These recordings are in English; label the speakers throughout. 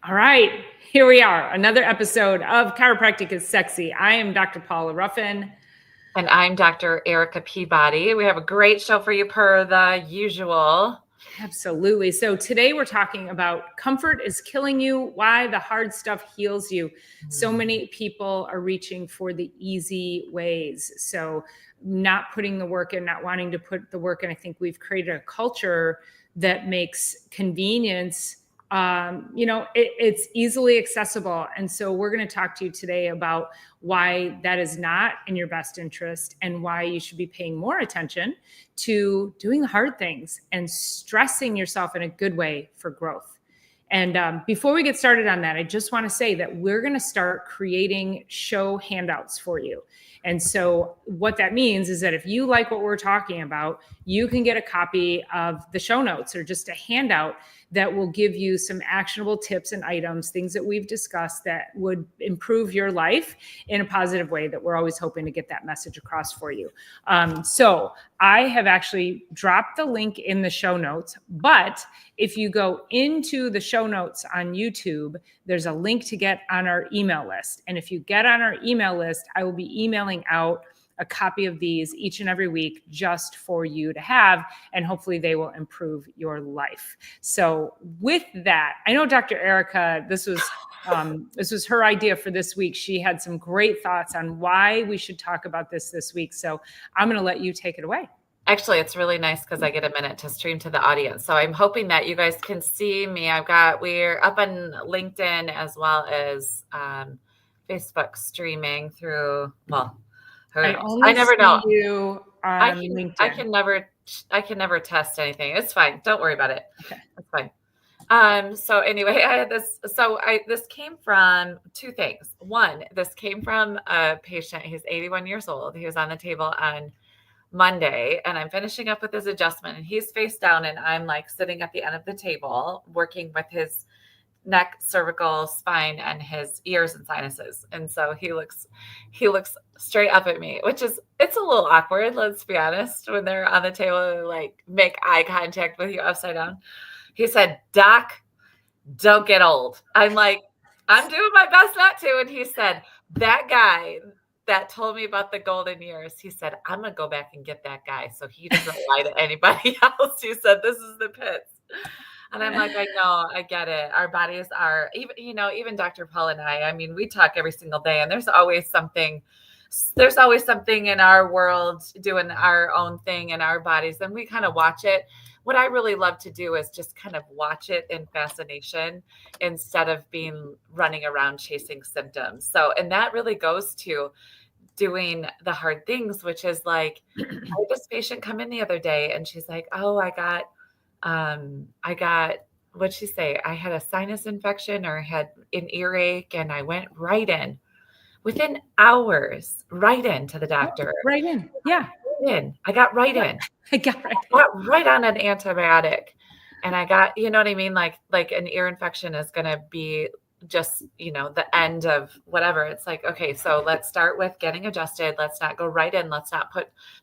Speaker 1: All right, here we are. Another episode of Chiropractic is Sexy. I am Dr. Paula Ruffin.
Speaker 2: And I'm Dr. Erica Peabody. We have a great show for you per the usual.
Speaker 1: Absolutely. So today we're talking about comfort is killing you, why the hard stuff heals you. So many people are reaching for the easy ways. So not putting the work in, not wanting to put the work in. I think we've created a culture that makes convenience it's easily accessible. And so we're going to talk to you today about why that is not in your best interest and why you should be paying more attention to doing the hard things and stressing yourself in a good way for growth. And before we get started on that, I just want to say that we're going to start creating show handouts for you. And so what that means is that if you like what we're talking about, you can get a copy of the show notes or just a handout that will give you some actionable tips and items, things that we've discussed that would improve your life in a positive way, that we're always hoping to get that message across for you. So I have actually dropped the link in the show notes, but if you go into the show notes on YouTube, there's a link to get on our email list. And if you get on our email list, I will be emailing out a copy of these each and every week just for you to have, and hopefully they will improve your life. So with that, I know Dr. Erica, this was her idea for this week. She had some great thoughts on why we should talk about this week. So I'm going to let you take it away.
Speaker 2: Actually, it's really nice because I get a minute to stream to the audience. So I'm hoping that you guys can see me. We're up on LinkedIn as well as Facebook streaming through, I never know.
Speaker 1: You on LinkedIn.
Speaker 2: I can never test anything. It's fine. Don't worry about it.
Speaker 1: Okay.
Speaker 2: It's fine. So anyway, I had this. This came from two things. One, this came from a patient. He's 81 years old. He was on the table on Monday, and I'm finishing up with his adjustment, and he's face down, and I'm like sitting at the end of the table working with his neck, cervical, spine, and his ears and sinuses. And so he looks straight up at me, it's a little awkward. Let's be honest. When they're on the table, like make eye contact with you upside down. He said, "Doc, don't get old." I'm like, I'm doing my best not to. And he said, "That guy that told me about the golden years," he said, "I'm going to go back and get that guy so he doesn't lie to anybody else." He said, "This is the pits." And I'm like, I know, I get it. Our bodies are, even Dr. Paul and I mean, we talk every single day, and there's always something in our world doing our own thing in our bodies, and we kind of watch it. What I really love to do is just kind of watch it in fascination instead of running around chasing symptoms. So, and that really goes to doing the hard things, which is like, I had this patient come in the other day, and she's like, "Oh, I got, what'd she say? I had a sinus infection or had an earache, and I went right in within hours, right into the doctor."
Speaker 1: Right in. Yeah.
Speaker 2: I got right in.
Speaker 1: I got
Speaker 2: right on an antibiotic. And I got, you know what I mean? Like an ear infection is going to be just, the end of whatever. It's like, okay, so let's start with getting adjusted. Let's not go right in. Let's not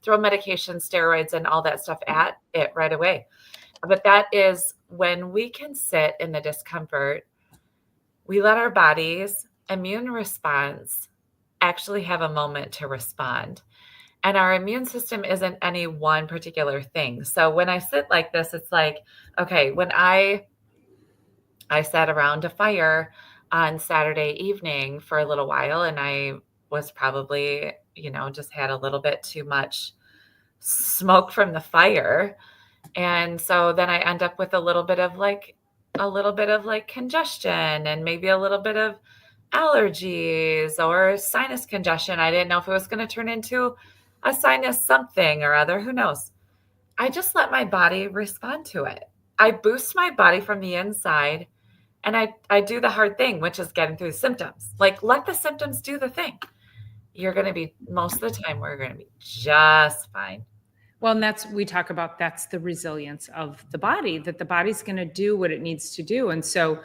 Speaker 2: throw medication, steroids, and all that stuff at it right away. But that is when we can sit in the discomfort, we let our body's immune response actually have a moment to respond. And our immune system isn't any one particular thing. So when I sit like this, it's like, okay, when I sat around a fire on Saturday evening for a little while, and I was probably, just had a little bit too much smoke from the fire. And so then I end up with a little bit of congestion and maybe a little bit of allergies or sinus congestion. I didn't know if it was going to turn into a sinus something or other, who knows? I just let my body respond to it. I boost my body from the inside, and I do the hard thing, which is getting through the symptoms. Like, let the symptoms do the thing. You're going to be, most of the time, we're going to be just fine.
Speaker 1: Well, and that's the resilience of the body, that the body's going to do what it needs to do. And so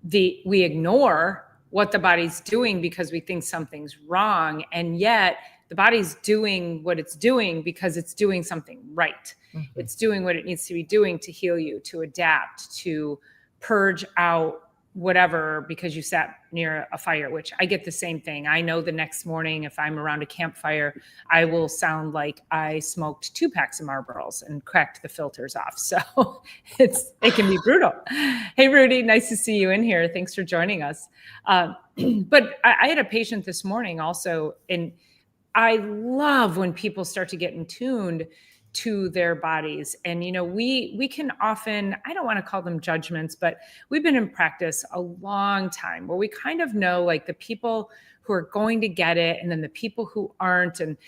Speaker 1: we ignore what the body's doing because we think something's wrong. And yet the body's doing what it's doing because it's doing something right. It's doing what it needs to be doing to heal you, to adapt, to purge out whatever because you sat near a fire, which I get the same thing. I know the next morning if I'm around a campfire, I will sound like I smoked 2 packs of Marlboros and cracked the filters off. So it can be brutal. Hey, Rudy, nice to see you in here. Thanks for joining us. But I had a patient this morning also, and I love when people start to get in tuned to their bodies. And, we can often, I don't want to call them judgments, but we've been in practice a long time where we kind of know like the people who are going to get it and then the people who aren't. And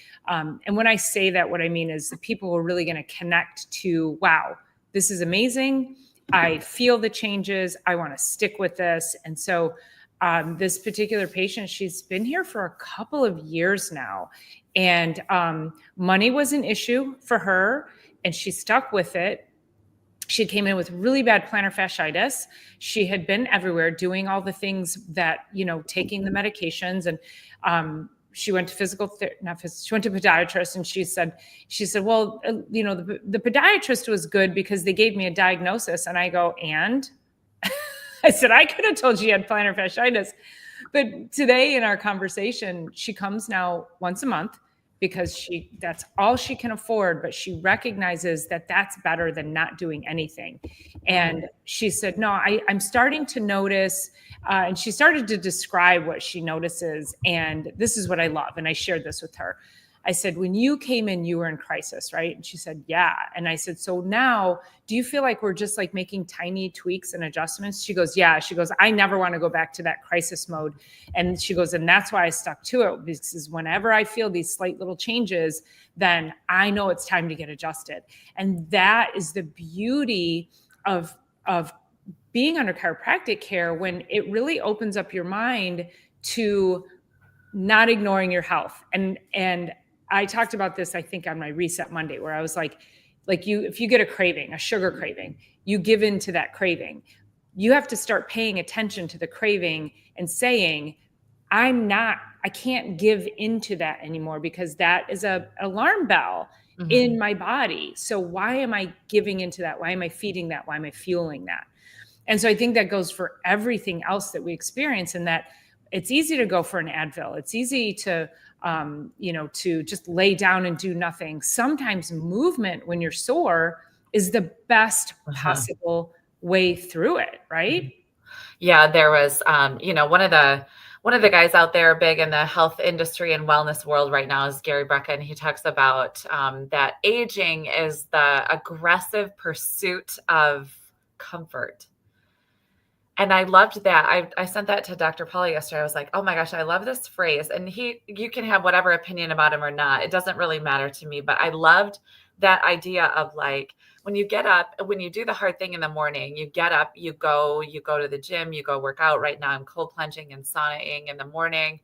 Speaker 1: when I say that, what I mean is the people who are really going to connect to, wow, this is amazing. I feel the changes. I want to stick with this. And so this particular patient, she's been here for a couple of years now, and money was an issue for her, and she stuck with it. She came in with really bad plantar fasciitis. She had been everywhere doing all the things that, taking the medications, and she went to she went to podiatrist, and she said, well, the podiatrist was good because they gave me a diagnosis. And I go, and I said, I could have told you had plantar fasciitis. But today in our conversation, she comes now once a month because that's all she can afford, but she recognizes that that's better than not doing anything. And she said, no, I'm starting to notice, and she started to describe what she notices. And this is what I love. And I shared this with her. I said, when you came in, you were in crisis, right? And she said, yeah. And I said, so now do you feel like we're just like making tiny tweaks and adjustments? She goes, yeah. She goes, I never want to go back to that crisis mode. And she goes, and that's why I stuck to it, because whenever I feel these slight little changes, then I know it's time to get adjusted. And that is the beauty of being under chiropractic care, when it really opens up your mind to not ignoring your health. And I talked about this, I think, on my Reset Monday, where I was like if you get a craving, a sugar craving, you give in to that craving. You have to start paying attention to the craving and saying, I can't give into that anymore, because that is a alarm bell in my body. So why am I giving into that? Why am I feeding that? Why am I fueling that? And so I think that goes for everything else that we experience, and that it's easy to go for an Advil. It's easy to to just lay down and do nothing. Sometimes movement when you're sore is the best possible way through it, right?
Speaker 2: Yeah, there was, one of the guys out there big in the health industry and wellness world right now is Gary Brecken. He talks about that aging is the aggressive pursuit of comfort. And I loved that. I sent that to Dr. Paul yesterday. I was like, oh my gosh, I love this phrase. And you can have whatever opinion about him or not. It doesn't really matter to me, but I loved that idea of like, when you get up, when you do the hard thing in the morning, you get up, you go to the gym, you go work out. Right now I'm cold plunging and saunaing in the morning.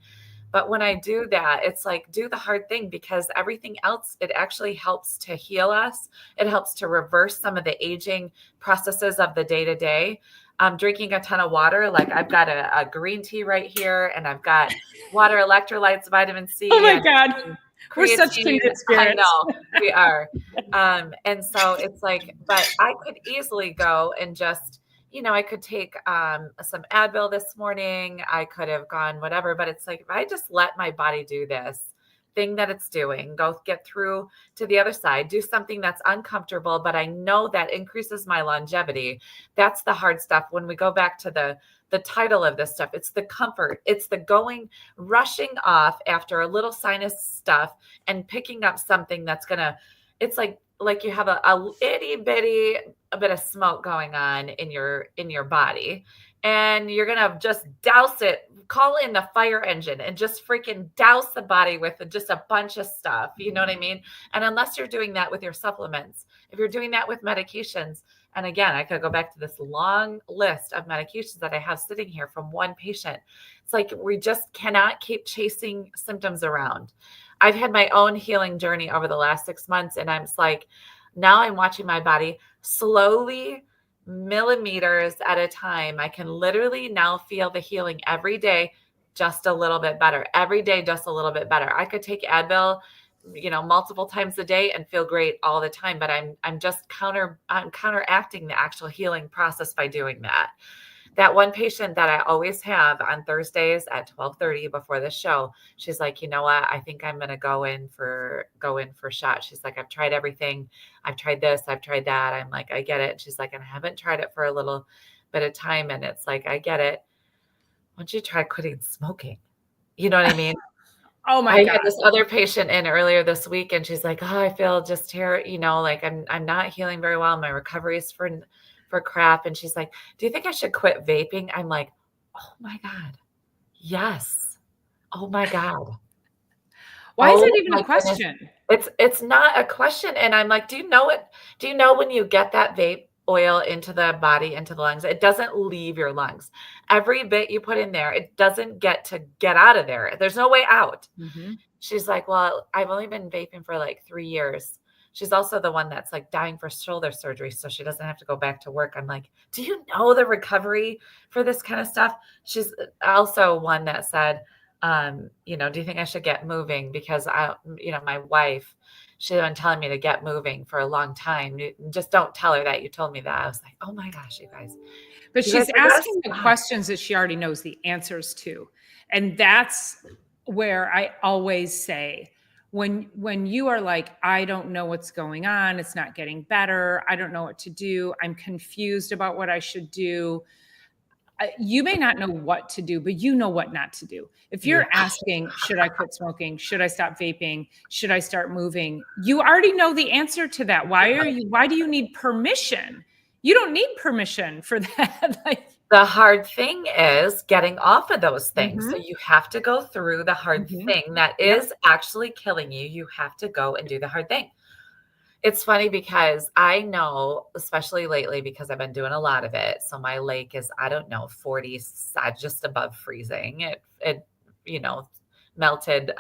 Speaker 2: But when I do that, it's like, do the hard thing, because everything else, it actually helps to heal us. It helps to reverse some of the aging processes of the day to day. I'm drinking a ton of water. Like I've got a green tea right here, and I've got water, electrolytes, vitamin C.
Speaker 1: Oh my God. We're such kindred spirits.
Speaker 2: I know we are. And so it's like, but I could easily go and just, I could take some Advil this morning. I could have gone whatever, but it's like, if I just let my body do this thing that it's doing, go get through to the other side, do something that's uncomfortable, but I know that increases my longevity. That's the hard stuff. When we go back to the title of this stuff, it's the comfort. It's the rushing off after a little sinus stuff and picking up something that's it's like you have a itty bitty, a bit of smoke going on in your body, and you're going to just douse it, call in the fire engine and just freaking douse the body with just a bunch of stuff. You know what I mean? And unless you're doing that with your supplements, if you're doing that with medications, and again, I could go back to this long list of medications that I have sitting here from one patient. It's like, we just cannot keep chasing symptoms around. I've had my own healing journey over the last 6 months. And I'm just like, now I'm watching my body slowly, millimeters at a time. I can literally now feel the healing every day, just a little bit better. Every day, just a little bit better. I could take Advil, multiple times a day and feel great all the time, but I'm counteracting the actual healing process by doing that. That one patient that I always have on Thursdays at 12:30 before the show, she's like, you know what? I think I'm gonna go in for shots. She's like, I've tried everything. I've tried this, I've tried that. I'm like, I get it. And she's like, and I haven't tried it for a little bit of time. And it's like, I get it. Why don't you try quitting smoking? You know what I mean?
Speaker 1: Oh my
Speaker 2: I
Speaker 1: God.
Speaker 2: had this other patient in earlier this week, and she's like, "Oh, I feel just here, like I'm not healing very well. My recovery is for crap." And she's like, "Do you think I should quit vaping?" I'm like, "Oh my God. Yes. Oh my God.
Speaker 1: Why is
Speaker 2: Oh
Speaker 1: that even
Speaker 2: my
Speaker 1: a
Speaker 2: goodness."
Speaker 1: question?
Speaker 2: It's not a question. And I'm like, "Do you know it? Do you know when you get that vape oil into the body, into the lungs, it doesn't leave your lungs. Every bit you put in there, it doesn't get out of there. There's no way out."
Speaker 1: Mhm.
Speaker 2: She's like, "Well, I've only been vaping for like 3 years." She's also the one that's like dying for shoulder surgery, so she doesn't have to go back to work. I'm like, "Do you know the recovery for this kind of stuff?" She's also one that said, "Do you think I should get moving? Because my wife, she's been telling me to get moving for a long time. Just don't tell her that you told me that." I was like, "Oh my gosh, you guys,
Speaker 1: But
Speaker 2: you guys
Speaker 1: she's
Speaker 2: are gonna
Speaker 1: asking the
Speaker 2: stop."
Speaker 1: questions that she already knows the answers to. And that's where I always say, when you are like, I don't know what's going on, it's not getting better, I don't know what to do, I'm confused about what I should do. You may not know what to do, but you know what not to do. If
Speaker 2: Yeah.
Speaker 1: you're asking, should I quit smoking? Should I stop vaping? Should I start moving? You already know the answer to that. Why do you need permission? You don't need permission for that. Like,
Speaker 2: The hard thing is getting off of those things. So
Speaker 1: mhm,
Speaker 2: you have to go through the hard
Speaker 1: mhm.
Speaker 2: thing that
Speaker 1: Yep.
Speaker 2: is actually killing you. You have to go and do the hard thing. It's funny because I know, especially lately, because I've been doing a lot of it. So my lake is, I don't know, 40, just above freezing. It melted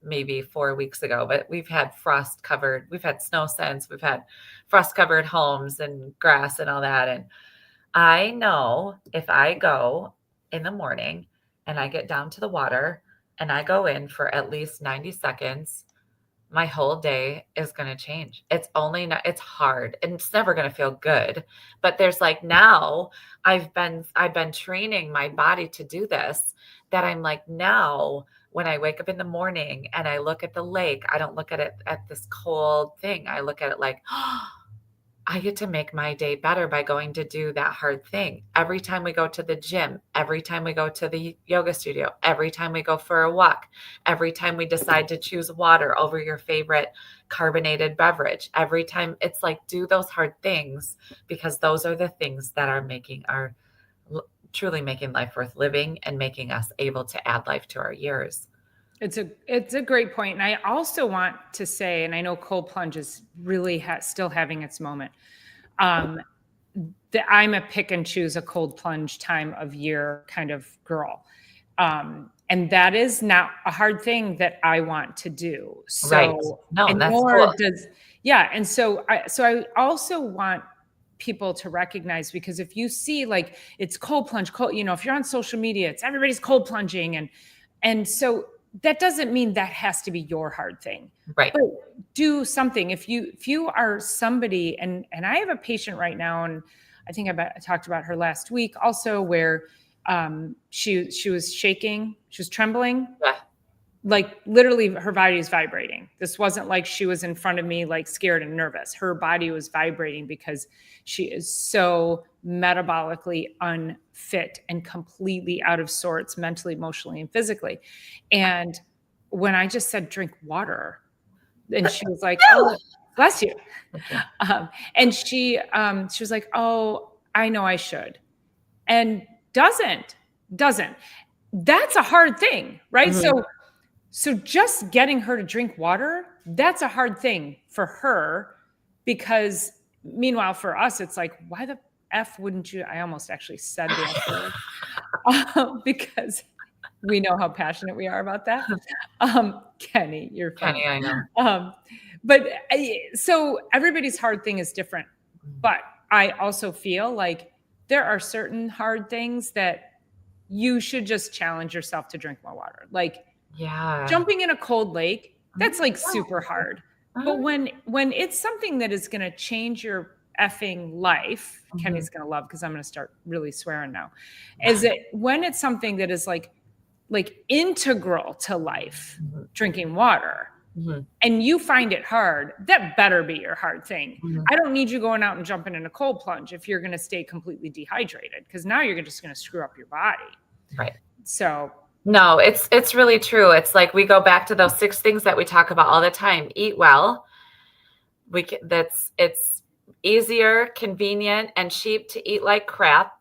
Speaker 2: maybe 4 weeks ago, but we've had snow since, we've had frost covered homes and grass and all that. And I know if I go in the morning and I get down to the water and I go in for at least 90 seconds, my whole day is going to change. It's only not, it's hard and it's never going to feel good. But there's like now I've been training my body to do this, that I'm like, now when I wake up in the morning and I look at the lake, I don't look at it at this cold thing. I look at it like, I get to make my day better by going to do that hard thing. Every time we go to the gym, every time we go to the yoga studio, every time we go for a walk, every time we decide to choose water over your favorite carbonated beverage, every time, it's like, do those hard things, because those are the things that are truly making life worth living and making us able to add life to our years.
Speaker 1: It's a great point. And I also want to say, and I know cold plunge is really still having its moment. Um, that I'm a pick and choose a cold plunge time of year kind of girl. And that is not a hard thing that I want to do.
Speaker 2: Right.
Speaker 1: So,
Speaker 2: No,
Speaker 1: and
Speaker 2: that's
Speaker 1: nor
Speaker 2: cool.
Speaker 1: does, yeah. And so I also want people to recognize, because if you see like it's cold plunge, if you're on social media, it's everybody's cold plunging. And so that doesn't mean that has to be your hard thing.
Speaker 2: Right.
Speaker 1: But do something. If you are somebody, and I have a patient right now, and I think I talked about her last week also, where she was shaking, she was trembling,
Speaker 2: Yeah.
Speaker 1: like literally her body is vibrating. This wasn't like she was in front of me like scared and nervous. Her body was vibrating because she is so metabolically unfit and completely out of sorts mentally, emotionally, and physically. And when I just said drink water, and she was like,
Speaker 2: No.
Speaker 1: "Oh, bless you."
Speaker 2: Okay.
Speaker 1: And she was like, "Oh, I know I should," and doesn't. That's a hard thing, right?
Speaker 2: Mhm.
Speaker 1: So just getting her to drink water, that's a hard thing for her, because meanwhile for us, it's like, why the F wouldn't you? I almost actually said the F word, because we know how passionate we are about that. Kenny, you're
Speaker 2: Kenny,
Speaker 1: funny.
Speaker 2: I know.
Speaker 1: Um, so everybody's hard thing is different. But I also feel like there are certain hard things that you should just challenge yourself to drink more water. Like
Speaker 2: Yeah.
Speaker 1: jumping in a cold lake,
Speaker 2: Mhm.
Speaker 1: that's like
Speaker 2: Yeah.
Speaker 1: super hard. But
Speaker 2: Mhm.
Speaker 1: when it's something that is going to change your effing life, Kenny's going to love, because I'm going to start really swearing now, is it when it's something that is like integral to life, drinking water, and you find it hard, that better be your hard thing. I don't need you going out and jumping in a cold plunge if you're going to stay completely dehydrated, because now you're just going to screw up your body.
Speaker 2: Right.
Speaker 1: So
Speaker 2: no, it's really true. It's like we go back to those 6 things that we talk about all the time. Eat well. It's easier, convenient, and cheap to eat like crap.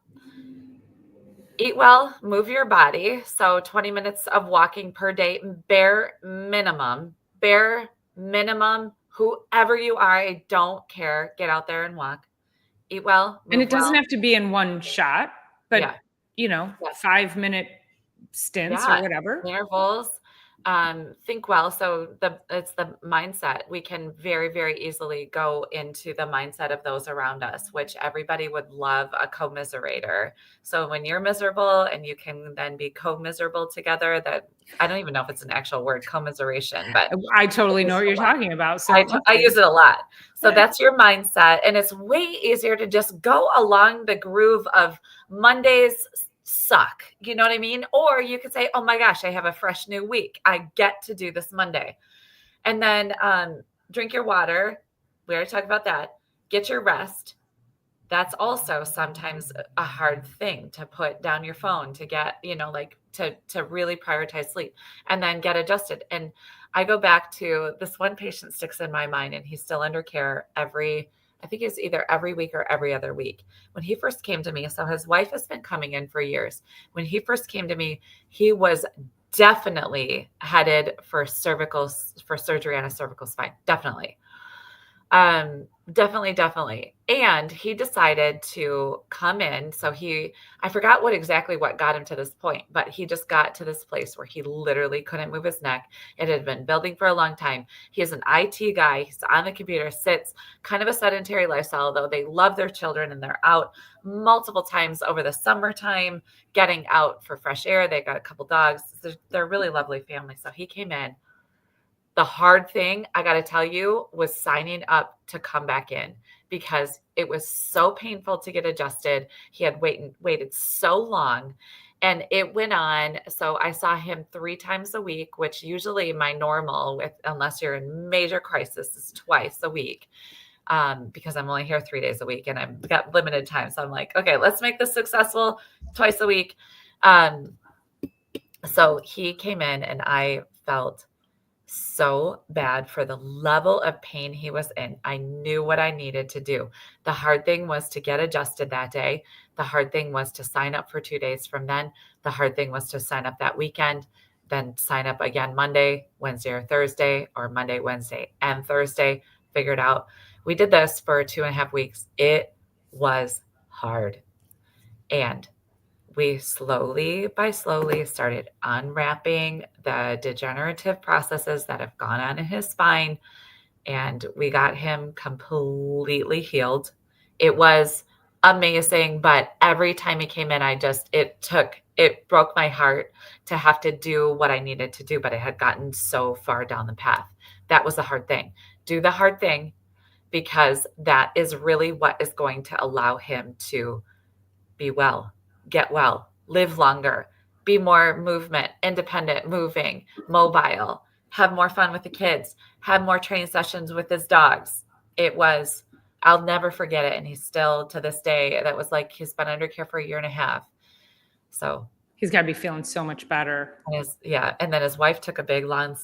Speaker 2: Eat well, move your body. So 20 minutes of walking per day, bare minimum, whoever you are, I don't care. Get out there and walk. Eat well.
Speaker 1: And it doesn't have to be in one shot, but 5-minute stints or whatever.
Speaker 2: Intervals. Think well. So it's the mindset. We can very, very easily go into the mindset of those around us, which everybody would love a commiserator. So when you're miserable and you can then be co-miserable together, that I don't even know if it's an actual word, commiseration, but
Speaker 1: I totally know what you're talking about. So
Speaker 2: I use it a lot. So that's your mindset. And it's way easier to just go along the groove of Mondays suck. You know what I mean? Or you could say, oh my gosh, I have a fresh new week. I get to do this Monday. And then drink your water. We already talked about that. Get your rest. That's also sometimes a hard thing to put down your phone, to get, to really prioritize sleep, and then get adjusted. And I go back to this one patient sticks in my mind, and he's still under care I think it's either every week or every other week. When he first came to me, so his wife has been coming in for years. When he first came to me, he was definitely headed for surgery on a cervical spine. Definitely. Definitely. And he decided to come in. So I forgot what got him to this point, but he just got to this place where he literally couldn't move his neck. It had been building for a long time. He is an IT guy. He's on the computer, sits, kind of a sedentary lifestyle, though they love their children and they're out multiple times over the summertime, getting out for fresh air. They got a couple dogs. They're a really lovely family. So he came in. The hard thing, I got to tell you, was signing up to come back in, because it was so painful to get adjusted. He had waited so long, and it went on. So I saw him 3 times a week, which usually my normal, unless you're in major crisis, is twice a week, because I'm only here 3 days a week and I've got limited time. So I'm like, okay, let's make this successful, twice a week. So he came in, and I felt so bad for the level of pain he was in. I knew what I needed to do. The hard thing was to get adjusted that day. The hard thing was to sign up for 2 days from then. The hard thing was to sign up that weekend, then sign up again Monday, Wednesday, or Thursday, or Monday, Wednesday, and Thursday. Figured out. We did this for 2.5 weeks. It was hard. And we slowly started unwrapping the degenerative processes that have gone on in his spine, and we got him completely healed. It was amazing, but every time he came in, it broke my heart to have to do what I needed to do, but I had gotten so far down the path. That was the hard thing. Do the hard thing, because that is really what is going to allow him to be well, get well, live longer, be more independent, moving, mobile, have more fun with the kids, have more training sessions with his dogs. I'll never forget it. And he's still, to this day, that was like, he's been under care for 1.5 years. So
Speaker 1: he's got to be feeling so much better.
Speaker 2: And then his wife took a big, long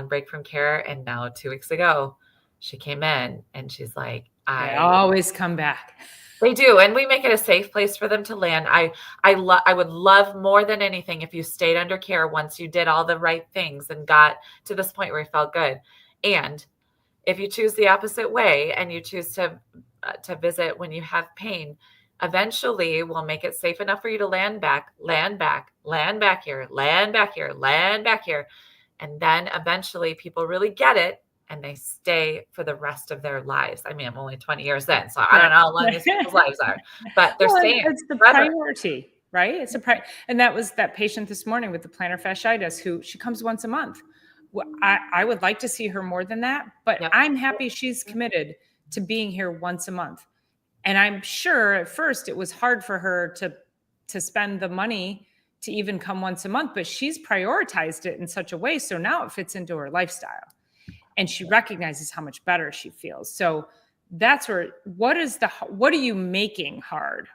Speaker 2: break from care. And now 2 weeks ago, she came in and she's like,
Speaker 1: I always come back.
Speaker 2: They do. And we make it a safe place for them to land. I would love more than anything if you stayed under care once you did all the right things and got to this point where you felt good. And if you choose the opposite way and you choose to visit when you have pain, eventually we'll make it safe enough for you to land back here. And then eventually people really get it, and they stay for the rest of their lives. I mean, I'm only 20 years in, so I don't know how long these people's lives are, but they're staying.
Speaker 1: It's the priority, right? It's and that was that patient this morning with the plantar fasciitis, who she comes once a month. I would like to see her more than that, but I'm happy she's committed to being here once a month. And I'm sure at first it was hard for her to spend the money to even come once a month, but she's prioritized it in such a way. So now it fits into her lifestyle and she recognizes how much better she feels. So that's where, what are you making hard?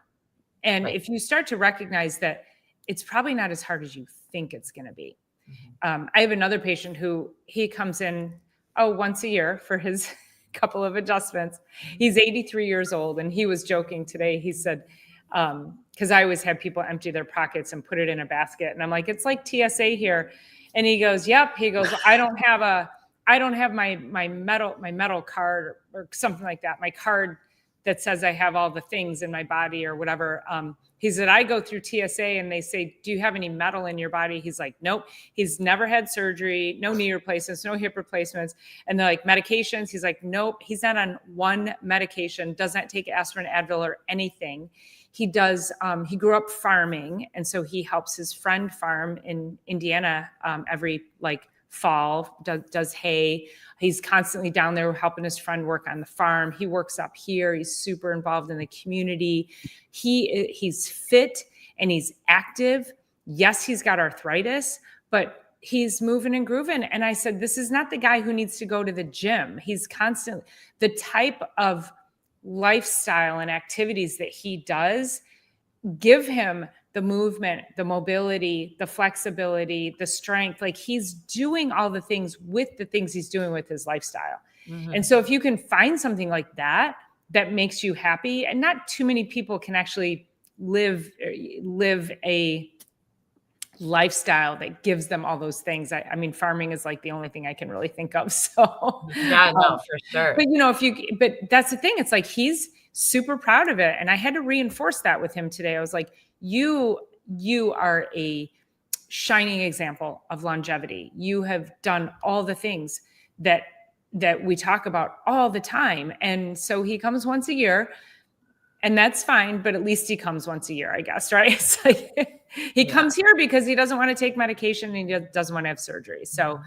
Speaker 1: And if you start to recognize that it's probably not as hard as you think it's going to be. I have another patient who he comes in, once a year for his couple of adjustments. He's 83 years old. And he was joking today. He said, because I always have people empty their pockets and put it in a basket. And I'm like, it's like TSA here. And he goes, yep. He goes, I don't have my metal card or something like that. My card that says I have all the things in my body or whatever. He said, I go through TSA and they say, do you have any metal in your body? He's like, nope. He's never had surgery, no knee replacements, no hip replacements. And they're like, medications. He's like, nope. He's not on one medication, does not take aspirin, Advil, or anything. He does, he grew up farming. And so he helps his friend farm in Indiana every fall, does hay. He's constantly down there helping his friend work on the farm. He works up here. He's super involved in the community. He's fit and he's active. Yes, he's got arthritis, but he's moving and grooving. And I said, this is not the guy who needs to go to the gym. He's constantly, the type of lifestyle and activities that he does give him the movement, the mobility, the flexibility, the strength. Like he's doing all the things with the things he's doing with his lifestyle. And so if you can find something like that makes you happy, and not too many people can actually live a lifestyle that gives them all those things. I mean, farming is like the only thing I can really think of. So
Speaker 2: yeah, no, for sure.
Speaker 1: But but that's the thing. It's like, he's super proud of it. And I had to reinforce that with him today. I was like, you are a shining example of longevity. You have done all the things that we talk about all the time. And so he comes once a year, and that's fine, but at least he comes once a year, I guess, right? It's like he comes here because he doesn't want to take medication and he doesn't want to have surgery. So,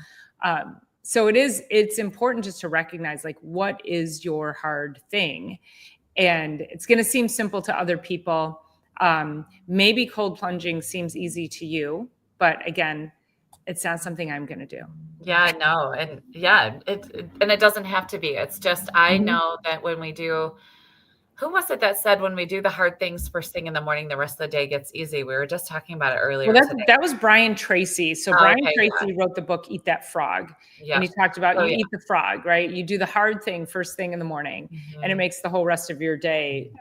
Speaker 1: it's important just to recognize, like, what is your hard thing? And it's going to seem simple to other people. Maybe cold plunging seems easy to you, but again, it's not something I'm going to do.
Speaker 2: Yeah, no. And it doesn't have to be. It's just, I know that when we do, who was it that said when we do the hard things first thing in the morning, the rest of the day gets easy? We were just talking about it earlier today.
Speaker 1: That was Brian Tracy. So Brian Tracy wrote the book, Eat That Frog. Yeah. And he talked about eat the frog, right? You do the hard thing first thing in the morning, and it makes the whole rest of your day,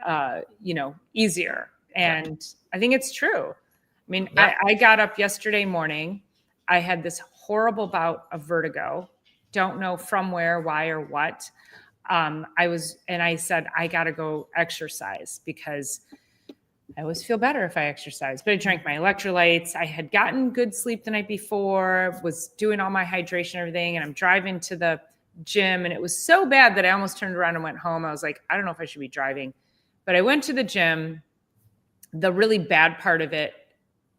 Speaker 1: easier. And I think it's true. I mean, I got up yesterday morning. I had this horrible bout of vertigo. Don't know from where, why, or what. I said, I got to go exercise because I always feel better if I exercise. But I drank my electrolytes. I had gotten good sleep the night before, was doing all my hydration and everything. And I'm driving to the gym, and it was so bad that I almost turned around and went home. I was like, I don't know if I should be driving, but I went to the gym. The really bad part of it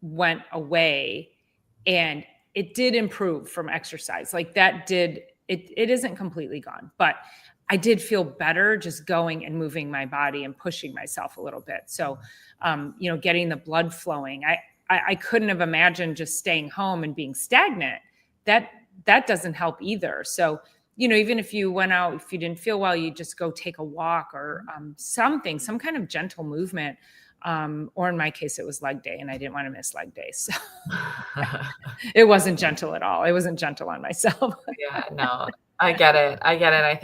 Speaker 1: went away, and it did improve from exercise. Like that did, it isn't completely gone, but I did feel better just going and moving my body and pushing myself a little bit. So, getting the blood flowing, I couldn't have imagined just staying home and being stagnant. That doesn't help either. So, even if you went out, if you didn't feel well, you just go take a walk or some kind of gentle movement. Or in my case, it was leg day, and I didn't want to miss leg day. So it wasn't gentle at all. It wasn't gentle on myself.
Speaker 2: Yeah, no, I get it. I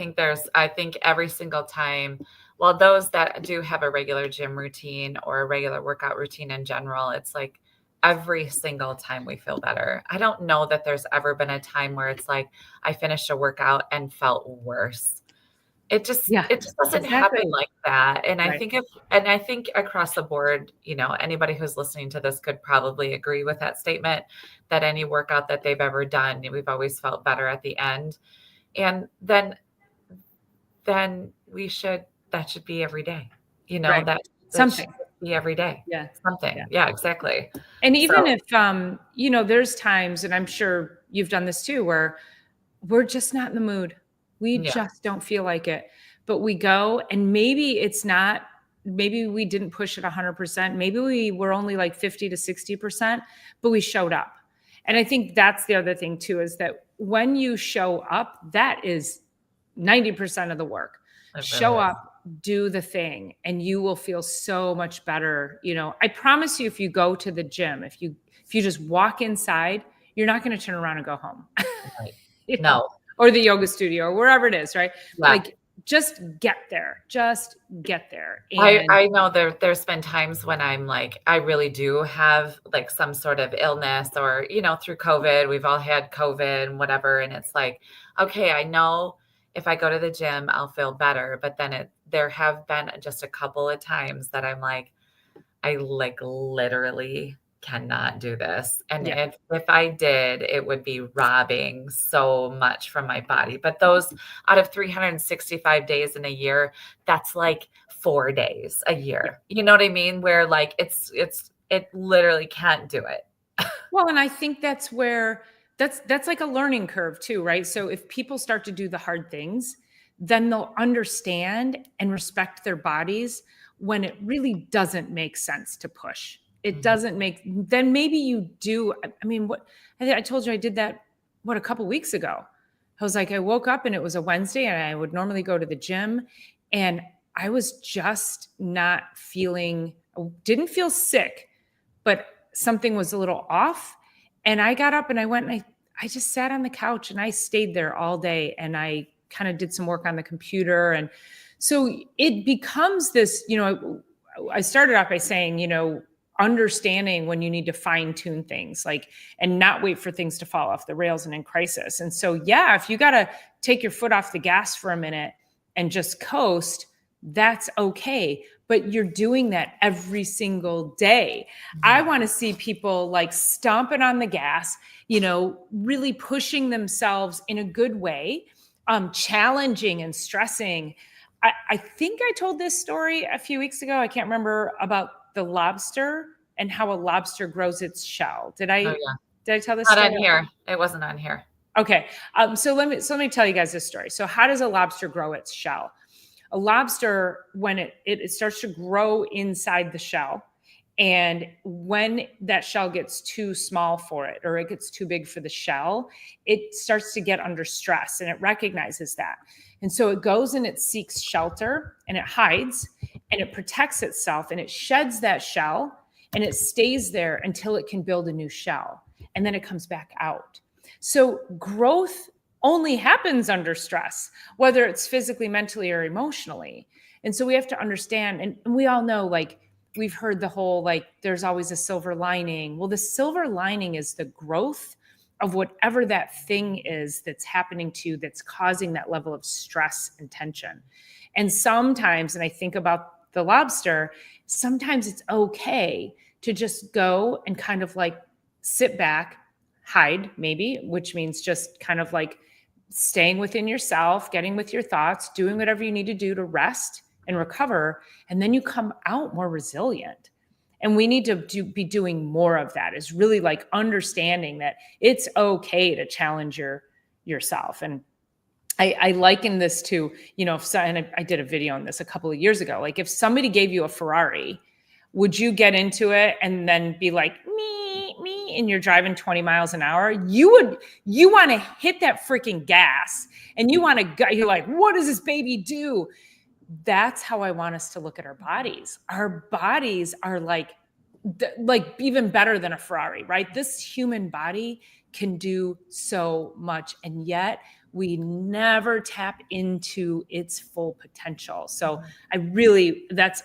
Speaker 2: think every single time, well, those that do have a regular gym routine or a regular workout routine in general, it's like every single time we feel better. I don't know that there's ever been a time where it's like I finished a workout and felt worse. It just doesn't happen like that. And I think across the board, anybody who's listening to this could probably agree with that statement, that any workout that they've ever done, we've always felt better at the end. And then that should be every day, that
Speaker 1: something
Speaker 2: should be every day.
Speaker 1: Yeah.
Speaker 2: Something. Yeah, exactly.
Speaker 1: And even if, there's times, and I'm sure you've done this too, where we're just not in the mood. We just don't feel like it. but we go, and maybe we didn't push it 100%. Maybe we were only like 50 to 60%, but we showed up. And I think that's the other thing too, is that when you show up, that is 90% of the work. Show up, do the thing, and you will feel so much better. I promise you, if you go to the gym, if you just walk inside, you're not going to turn around and go home.
Speaker 2: Right. No.
Speaker 1: Or the yoga studio or wherever it is, right?
Speaker 2: Yeah.
Speaker 1: Like, just get there.
Speaker 2: And I know there's been times when I'm like, I really do have like some sort of illness, or, through COVID, we've all had COVID and whatever. And it's like, okay, I know if I go to the gym, I'll feel better. But then there have been just a couple of times that I'm like, I like literally cannot do this. And if I did, it would be robbing so much from my body. But those out of 365 days in a year, that's like 4 days a year. You know what I mean? Where like it literally can't do it.
Speaker 1: Well, and I think that's where that's like a learning curve too, right? So if people start to do the hard things, then they'll understand and respect their bodies when it really doesn't make sense to push. It doesn't then maybe you do. I mean, I told you I did that, a couple weeks ago. I was like, I woke up and it was a Wednesday and I would normally go to the gym, and I was just not didn't feel sick, but something was a little off. And I got up and I went and I just sat on the couch and I stayed there all day, and I kind of did some work on the computer. And so it becomes this, I started off by saying, understanding when you need to fine tune things, and not wait for things to fall off the rails and in crisis. And so, if you got to take your foot off the gas for a minute and just coast, that's okay. But you're doing that every single day. I want to see people like stomping on the gas, really pushing themselves in a good way, challenging and stressing. I think I told this story a few weeks ago. I can't remember, about the lobster and how a lobster grows its shell. Did I tell this story?
Speaker 2: Not on here. It wasn't on here.
Speaker 1: Okay. So let me tell you guys this story. So how does a lobster grow its shell? A lobster, when it starts to grow inside the shell, and when that shell gets too small for it, or it gets too big for the shell, it starts to get under stress, and it recognizes that. And so it goes and it seeks shelter, and it hides, and it protects itself, and it sheds that shell, and it stays there until it can build a new shell. And then it comes back out. So growth only happens under stress, whether it's physically, mentally, or emotionally. And so we have to understand, and we all know, we've heard the whole, there's always a silver lining. Well, the silver lining is the growth of whatever that thing is that's happening to you, that's causing that level of stress and tension. And sometimes, and I think about the lobster, sometimes it's okay to just go and kind of sit back, hide maybe, which means just kind of staying within yourself, getting with your thoughts, doing whatever you need to do to rest and recover. And then you come out more resilient. And we need to be doing more of that, is really understanding that it's okay to challenge yourself. And I liken this to, and I did a video on this a couple of years ago. If somebody gave you a Ferrari, would you get into it and then be like, me, and you're driving 20 miles an hour? You want to hit that freaking gas, and you're like, what does this baby do? That's how I want us to look at our bodies. Our bodies are like even better than a Ferrari, right? This human body can do so much, and yet we never tap into its full potential. So that's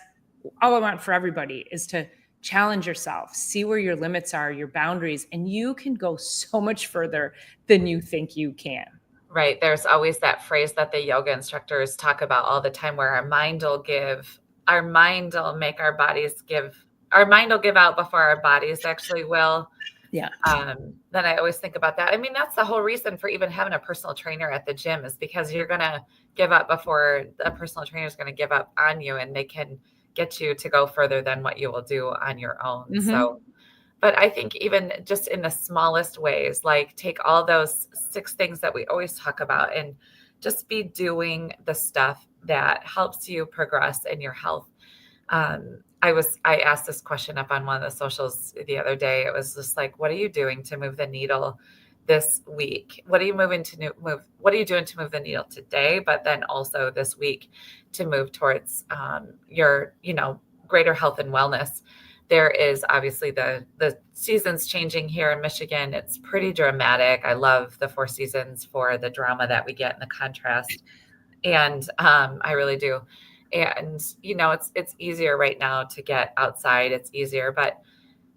Speaker 1: all I want for everybody, is to challenge yourself, see where your limits are, your boundaries, and you can go so much further than you think you can.
Speaker 2: Right. There's always that phrase that the yoga instructors talk about all the time, where our mind will give out before our bodies actually will.
Speaker 1: Yeah.
Speaker 2: Then I always think about that. I mean, that's the whole reason for even having a personal trainer at the gym, is because you're going to give up before a personal trainer is going to give up on you, and they can get you to go further than what you will do on your own. Mm-hmm. So, but I think even just in the smallest ways, take all those 6 things that we always talk about and just be doing the stuff that helps you progress in your health. I asked this question up on one of the socials the other day. It was just like, what are you doing to move the needle this week? What are you What are you doing to move the needle today? But then also this week to move towards your, greater health and wellness. There is obviously the seasons changing here in Michigan. It's pretty dramatic. I love the 4 seasons for the drama that we get in the contrast. And I really do. And it's easier right now to get outside. It's easier, but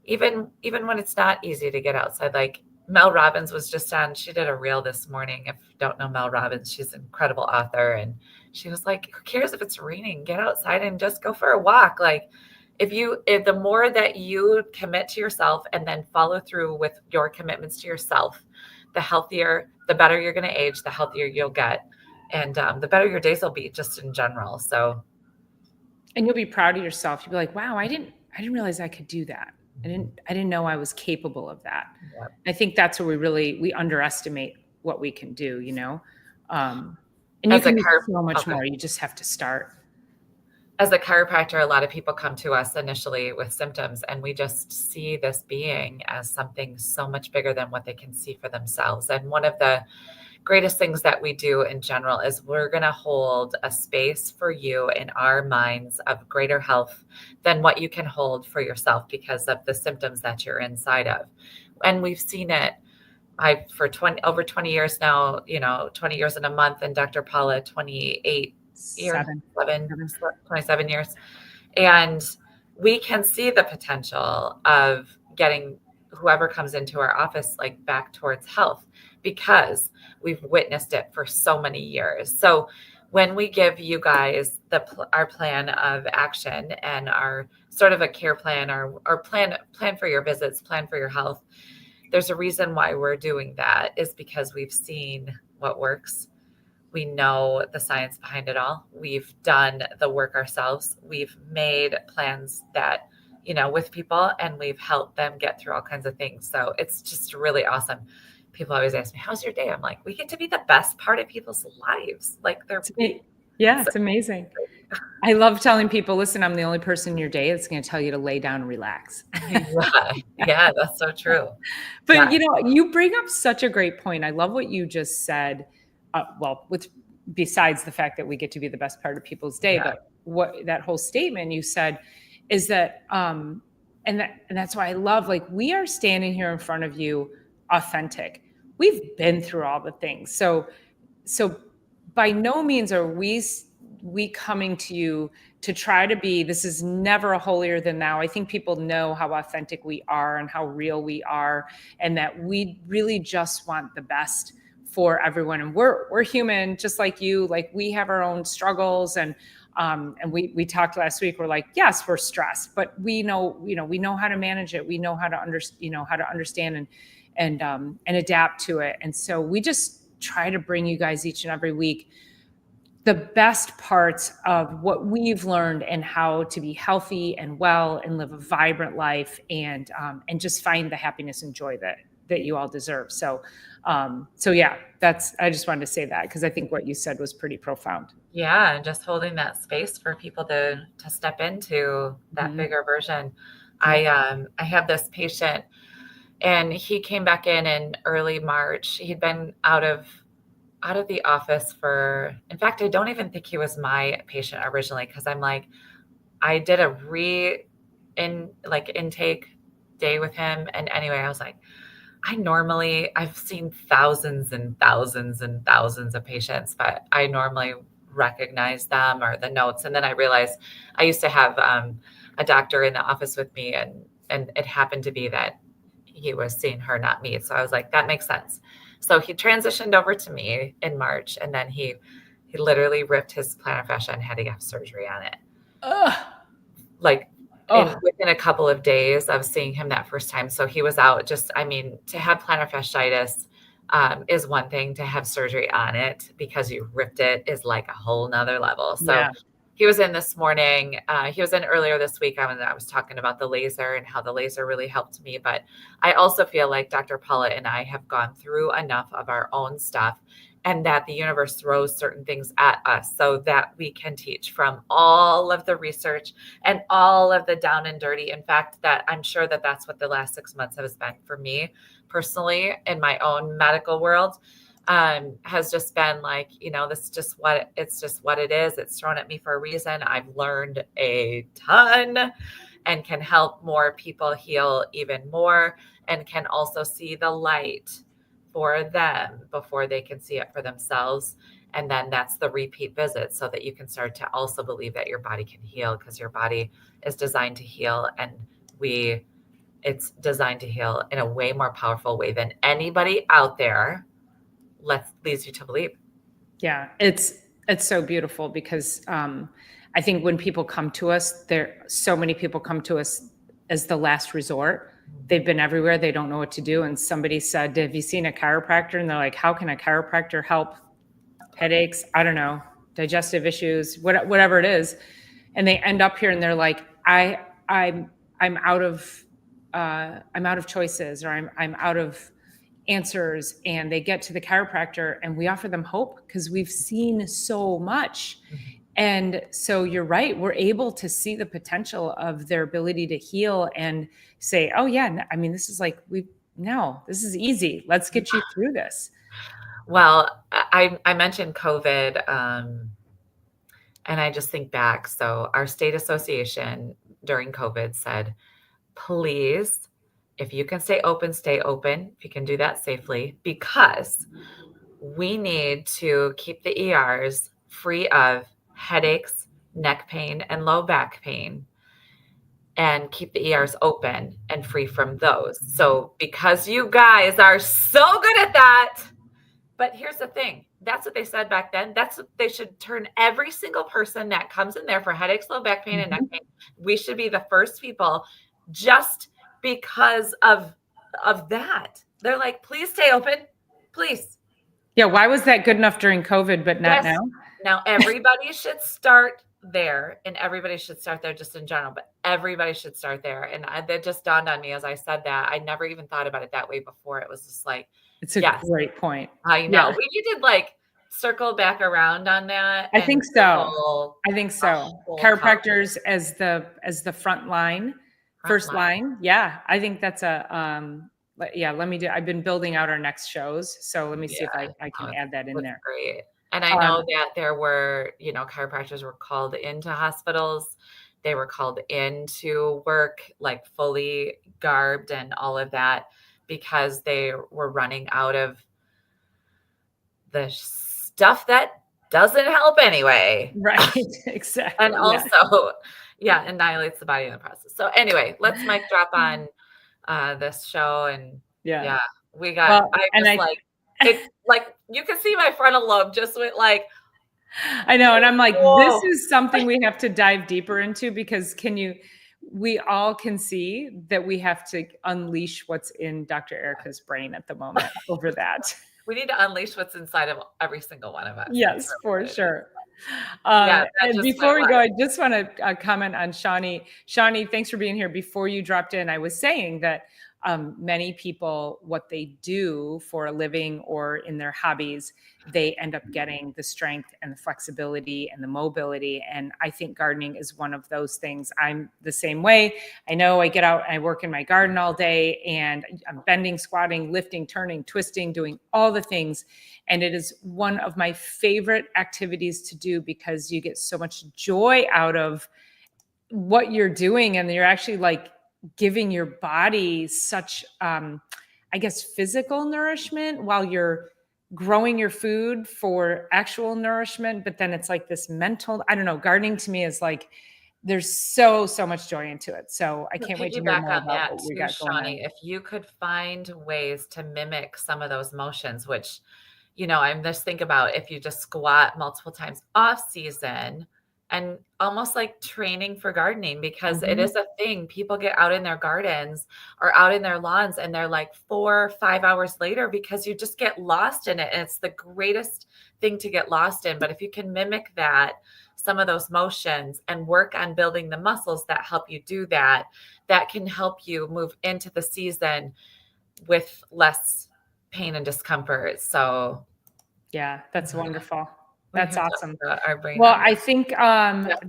Speaker 2: even when it's not easy to get outside, like Mel Robbins was just on, she did a reel this morning. If you don't know Mel Robbins, she's an incredible author. And she was like, who cares if it's raining? Get outside and just go for a walk. Like if the more that you commit to yourself and then follow through with your commitments to yourself, the healthier, the better you're going to age, the healthier you'll get. And the better your days will be just in general. So,
Speaker 1: and you'll be proud of yourself. You'll be like, wow, I didn't realize I could do that. I didn't know I was capable of that.
Speaker 2: Yep.
Speaker 1: I think that's where we underestimate what we can do, and you can do so much more. You just have to start.
Speaker 2: As a chiropractor, a lot of people come to us initially with symptoms, and we just see this being as something so much bigger than what they can see for themselves. And one of the greatest things that we do in general is we're going to hold a space for you in our minds of greater health than what you can hold for yourself because of the symptoms that you're inside of. And we've seen it. For over 20 years now, 20 years in a month, and Dr. Paula, 28 years, 27 years. And we can see the potential of getting whoever comes into our office like back towards health because we've witnessed it for so many years. So when we give you guys our plan of action and our sort of a care plan or plan for your visits, plan for your health, there's a reason why we're doing that is because we've seen what works. We know the science behind it all. We've done the work ourselves. We've made plans that, with people, and we've helped them get through all kinds of things. So it's just really awesome. People always ask me, how's your day? I'm like, we get to be the best part of people's lives. Like
Speaker 1: it's amazing. I love telling people, listen, I'm the only person in your day that's going to tell you to lay down and relax.
Speaker 2: Yeah, that's so true.
Speaker 1: But, you bring up such a great point. I love what you just said. Besides the fact that we get to be the best part of people's day, but what that whole statement you said is that, and that's why I love, like, we are standing here in front of you authentic. We've been through all the things. So by no means are we coming to you to try to be, this is never a holier than thou. I think people know how authentic we are and how real we are, and that we really just want the best for everyone. And we're human, just like you. Like, we have our own struggles, and we talked last week. We're like, yes, we're stressed, but we know how to manage it. We know how to understand and adapt to it. And so we just try to bring you guys each and every week the best parts of what we've learned and how to be healthy and well and live a vibrant life and just find the happiness and joy that you all deserve. So yeah, I just wanted to say that because I think what you said was pretty profound.
Speaker 2: Yeah. And just holding that space for people to step into that bigger version. I have this patient, and he came back in early March. He'd been out of the office in fact, I don't even think he was my patient originally, because I'm like, I did a intake day with him. And anyway, I was like, I've seen thousands and thousands and thousands of patients, but I normally recognize them or the notes. And then I realized I used to have a doctor in the office with me, and it happened to be that he was seeing her, not me. So I was like, that makes sense. So he transitioned over to me in March, and then he literally ripped his plantar fascia and had to have surgery on it. Within a couple of days of seeing him that first time. So he was out to have plantar fasciitis is one thing. To have surgery on it because you ripped it is like a whole nother level. So he was in this morning. He was in earlier this week. I was talking about the laser and how the laser really helped me. But I also feel like Dr. Paula and I have gone through enough of our own stuff and that the universe throws certain things at us so that we can teach from all of the research and all of the down and dirty. In fact, that I'm sure that that's what the last 6 months has been for me personally in my own medical world. Has just been like, this is just what it is. It's thrown at me for a reason. I've learned a ton and can help more people heal even more, and can also see the light for them before they can see it for themselves. And then that's the repeat visit, so that you can start to also believe that your body can heal, because your body is designed to heal, and it's designed to heal in a way more powerful way than anybody out there leads you to believe.
Speaker 1: Yeah, it's so beautiful, because I think when people come to us, so many people come to us as the last resort. They've been everywhere. They don't know what to do. And somebody said, have you seen a chiropractor? And they're like, how can a chiropractor help headaches? I don't know, digestive issues, whatever it is. And they end up here and they're like, I'm out of choices, or I'm out of answers. And they get to the chiropractor and we offer them hope, because we've seen so much. And so you're right, we're able to see the potential of their ability to heal and say, oh yeah, I mean, this is like, this is easy. Let's get you through this.
Speaker 2: Well, I mentioned COVID, and I just think back. So our state association during COVID said, please, if you can stay open, stay open. If you can do that safely, because we need to keep the ERs free of headaches, neck pain, and low back pain, and keep the ERs open and free from those. So because you guys are so good at that, but here's the thing. That's what they said back then. That's what they should turn every single person that comes in there for headaches, low back pain, and neck pain. We should be the first people, just because of that. They're like, please stay open, please.
Speaker 1: Yeah. Why was that good enough during COVID, but not now?
Speaker 2: Now everybody should start there, and everybody should start there just in general, but everybody should start there. And that just dawned on me as I said that. I never even thought about it that way before. It was just like,
Speaker 1: it's a great point.
Speaker 2: I know. Yeah. We need to circle back around on that.
Speaker 1: I think so. Chiropractors as the front line, first line. Yeah. I think that's I've been building out our next shows. So let me see if I can add that in there.
Speaker 2: Great. And I know that there were, chiropractors were called into hospitals. They were called in to work fully garbed and all of that, because they were running out of the stuff that doesn't help anyway.
Speaker 1: Right. Exactly.
Speaker 2: And also, annihilates the body in the process. So anyway, let's mic drop on this show. And we got, it's you can see my frontal lobe just went
Speaker 1: I know. And I'm like, whoa. This is something we have to dive deeper into, because we all can see that we have to unleash what's in Dr. Erica's brain at the moment over that.
Speaker 2: We need to unleash what's inside of every single one of us.
Speaker 1: Yes, for sure. And before we go, I just want to comment on Shawnee. Shawnee, thanks for being here. Before you dropped in, I was saying that many people, what they do for a living or in their hobbies, they end up getting the strength and the flexibility and the mobility. And I think gardening is one of those things. I'm the same way. I know I get out and I work in my garden all day, and I'm bending, squatting, lifting, turning, twisting, doing all the things. And it is one of my favorite activities to do, because you get so much joy out of what you're doing. And you're actually giving your body such, physical nourishment while you're growing your food for actual nourishment. But then it's this mental, I don't know, gardening to me is there's so much joy into it. So I can't wait to hear more about what we got going on.
Speaker 2: If you could find ways to mimic some of those motions, which, I'm just think about if you just squat multiple times off season, and almost like training for gardening, because it is a thing. People get out in their gardens or out in their lawns, and they're 4 or 5 hours later, because you just get lost in it. And it's the greatest thing to get lost in. But if you can mimic that, some of those motions, and work on building the muscles that help you do that, that can help you move into the season with less pain and discomfort. So
Speaker 1: Yeah, that's wonderful.
Speaker 2: We
Speaker 1: That's
Speaker 2: can talk
Speaker 1: awesome.
Speaker 2: about our brain.
Speaker 1: Well, I think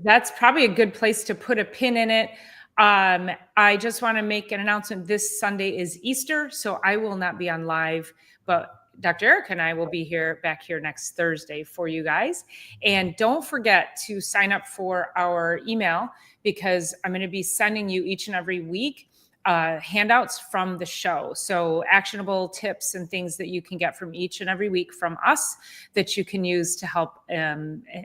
Speaker 1: that's probably a good place to put a pin in it. I just want to make an announcement. This Sunday is Easter, so I will not be on live, but Dr. Eric and I will be back here next Thursday for you guys. And don't forget to sign up for our email, because I'm going to be sending you each and every week handouts from the show. So actionable tips and things that you can get from each and every week from us that you can use to help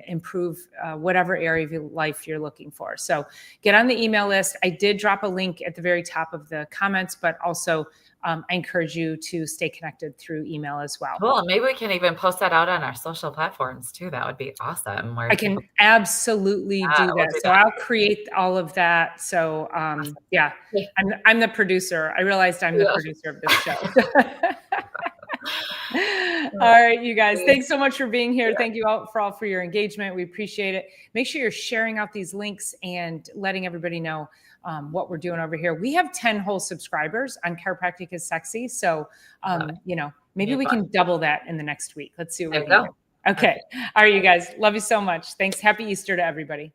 Speaker 1: improve whatever area of your life you're looking for. So get on the email list. I did drop a link at the very top of the comments, but also I encourage you to stay connected through email as well.
Speaker 2: Cool. Maybe we can even post that out on our social platforms too. That would be awesome.
Speaker 1: I can absolutely do that. So I'll create all of that. So
Speaker 2: Awesome.
Speaker 1: yeah, I'm the producer. I realized I'm the producer of this show. All right, you guys, thanks so much for being here. Thank you all for your engagement. We appreciate it. Make sure you're sharing out these links and letting everybody know what we're doing over here. We have 10 whole subscribers on Chiropractic is Sexy. So, maybe we can double that in the next week. Let's see what we can do. Okay. All right, you guys. Love you so much. Thanks. Happy Easter to everybody.